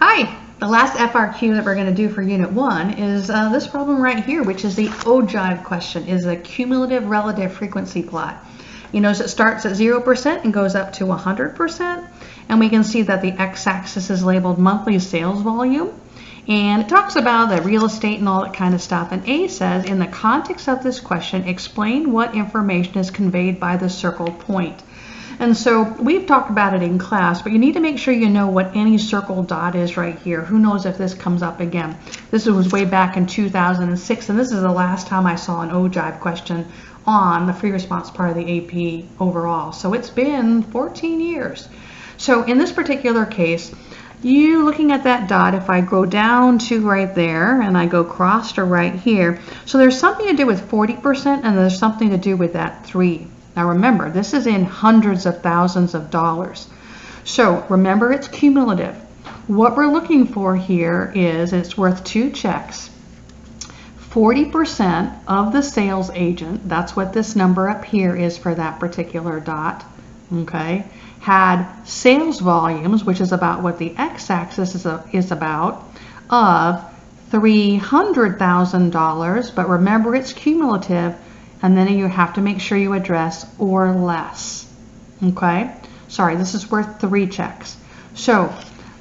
Hi! The last FRQ that we're going to do for Unit 1 is this problem right here, which is the Ogive question, is a cumulative relative frequency plot. You notice it starts at 0% and goes up to 100%, and we can see that the x-axis is labeled monthly sales volume, and it talks about the real estate and all that kind of stuff. And A says, in the context of this question, explain what information is conveyed by the circled point. And so we've talked about it in class, but you need to make sure you know what any circled dot is right here. Who knows if this comes up again. This was way back in 2006, and this is the last time I saw an Ogive question on the free response part of the AP overall. So it's been 14 years. So in this particular case, you looking at that dot, if I go down to right there and I go across to right here, so there's something to do with 40% and there's something to do with that 3. Now remember, this is in hundreds of thousands of dollars. So remember, it's cumulative. What we're looking for here is it's worth 2 checks. 40% of the sales agent, that's what this number up here is for that particular dot, okay, had sales volumes, which is about what the x-axis is about, of $300,000, but remember it's cumulative. And then you have to make sure you address or less. Okay? Sorry, this is worth 3 checks. So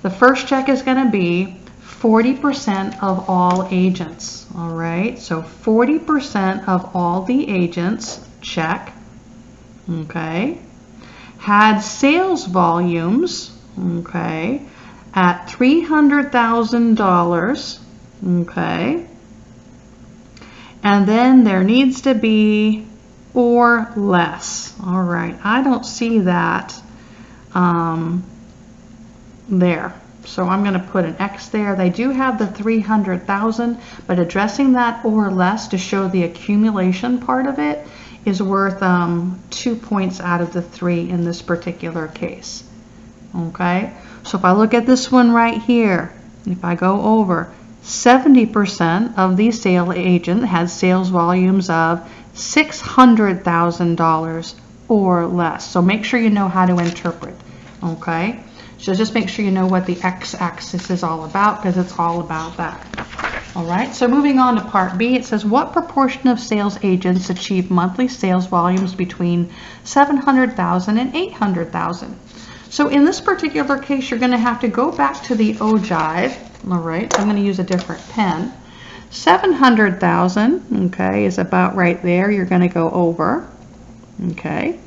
the first check is going to be 40% of all agents. All right? So 40% of all the agents, check. Okay? Had sales volumes, okay, at $300,000. Okay? And then there needs to be or less. All right, I don't see that there. So I'm going to put an X there. They do have the 300,000, but addressing that or less to show the accumulation part of it is worth 2 points out of the 3 in this particular case. Okay, so if I look at this one right here, if I go over, 70% of the sales agent had sales volumes of $600,000 or less. So make sure you know how to interpret, okay? So just make sure you know what the x-axis is all about, because it's all about that. All right, so moving on to part B, it says, what proportion of sales agents achieve monthly sales volumes between $700,000 and $800,000? So in this particular case, you're going to have to go back to the Ogive. All right, I'm going to use a different pen. 700,000, okay, is about right there. You're going to go over, okay.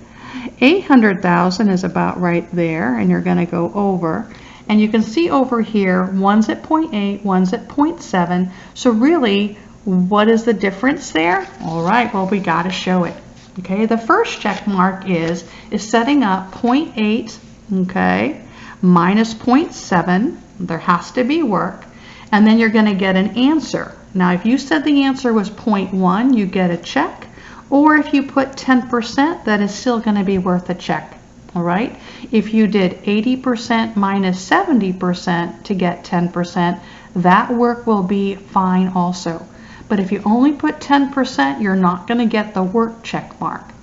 800,000 is about right there, and you're going to go over. And you can see over here, one's at 0.8, one's at 0.7. So really, what is the difference there? All right, well, we got to show it. Okay, the first check mark is setting up 0.8, okay, minus 0.7. There has to be work, and then you're going to get an answer. Now, if you said the answer was 0.1, you get a check, or if you put 10%, that is still going to be worth a check. All right? If you did 80% minus 70% to get 10%, that work will be fine also. But if you only put 10%, you're not going to get the work check mark.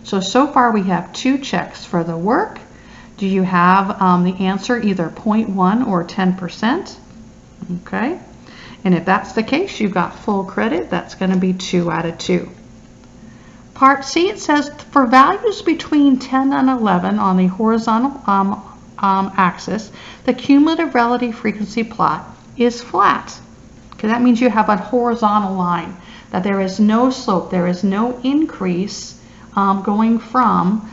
So far we have 2 checks for the work. Do you have the answer either 0.1 or 10%? Okay. And if that's the case, you've got full credit. That's going to be 2 out of 2. Part C, it says, for values between 10 and 11 on the horizontal axis, the cumulative relative frequency plot is flat. Okay, that means you have a horizontal line, that there is no slope, there is no increase going from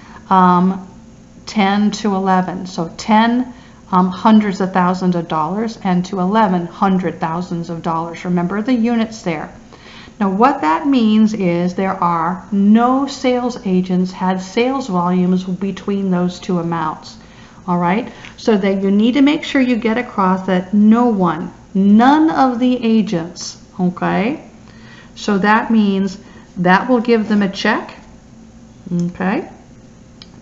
10 to 11. So 10 hundreds of thousands of dollars, and to 11 hundred thousands of dollars. Remember the units there. Now what that means is there are no sales agents had sales volumes between those 2 amounts. All right, so that you need to make sure you get across that none of the agents, okay? So that means that will give them a check, okay,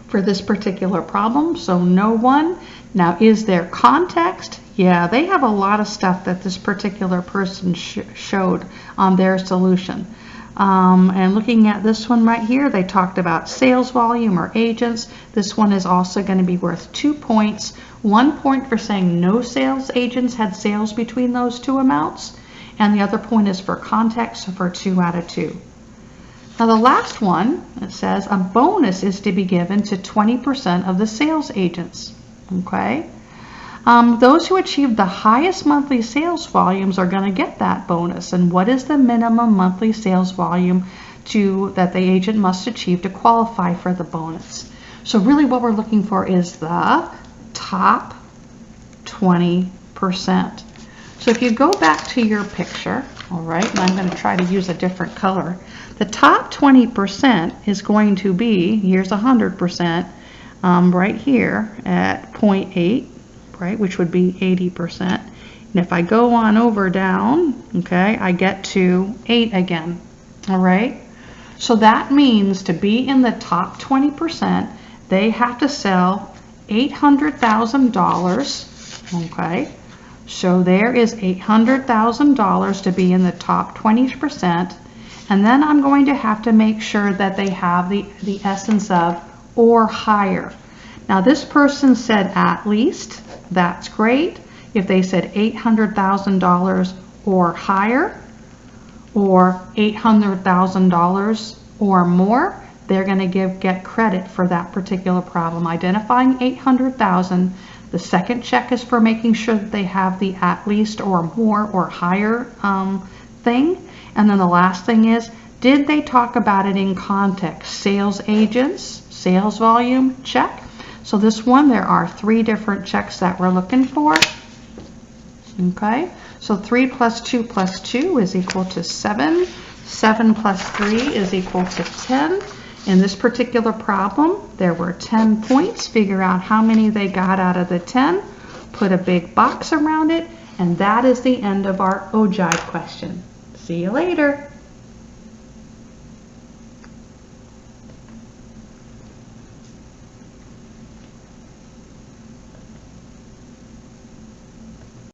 for this particular problem. So no one. Now, is there context? Yeah, they have a lot of stuff that this particular person showed on their solution. And looking at this one right here, they talked about sales volume or agents. This one is also going to be worth 2 points 1 point for saying no sales agents had sales between those two amounts, and the other point is for context, so for 2 out of 2. Now the last one, it says a bonus is to be given to 20% of the sales agents. Okay? Those who achieve the highest monthly sales volumes are going to get that bonus. And what is the minimum monthly sales volume that the agent must achieve to qualify for the bonus? So really what we're looking for is the top 20%. So if you go back to your picture, all right, and I'm going to try to use a different color. The top 20% is going to be, here's 100%, right here at 0.8, right, which would be 80%. And if I go on over down, okay, I get to 8 again, all right? So that means to be in the top 20%, they have to sell $800,000, okay? So there is $800,000 to be in the top 20%. And then I'm going to have to make sure that they have the essence of or higher. Now this person said at least, that's great. If they said $800,000 or higher, or $800,000 or more, they're going to get credit for that particular problem. Identifying 800,000. The second check is for making sure that they have the at least or more or higher thing. And then the last thing is, did they talk about it in context? Sales agents, sales volume, check. So this one, there are 3 different checks that we're looking for. Okay, so 3 plus 2 plus 2 is equal to 7. 7 plus 3 is equal to 10. In this particular problem, there were 10 points. Figure out how many they got out of the 10. Put a big box around it. And that is the end of our ogive question. See you later.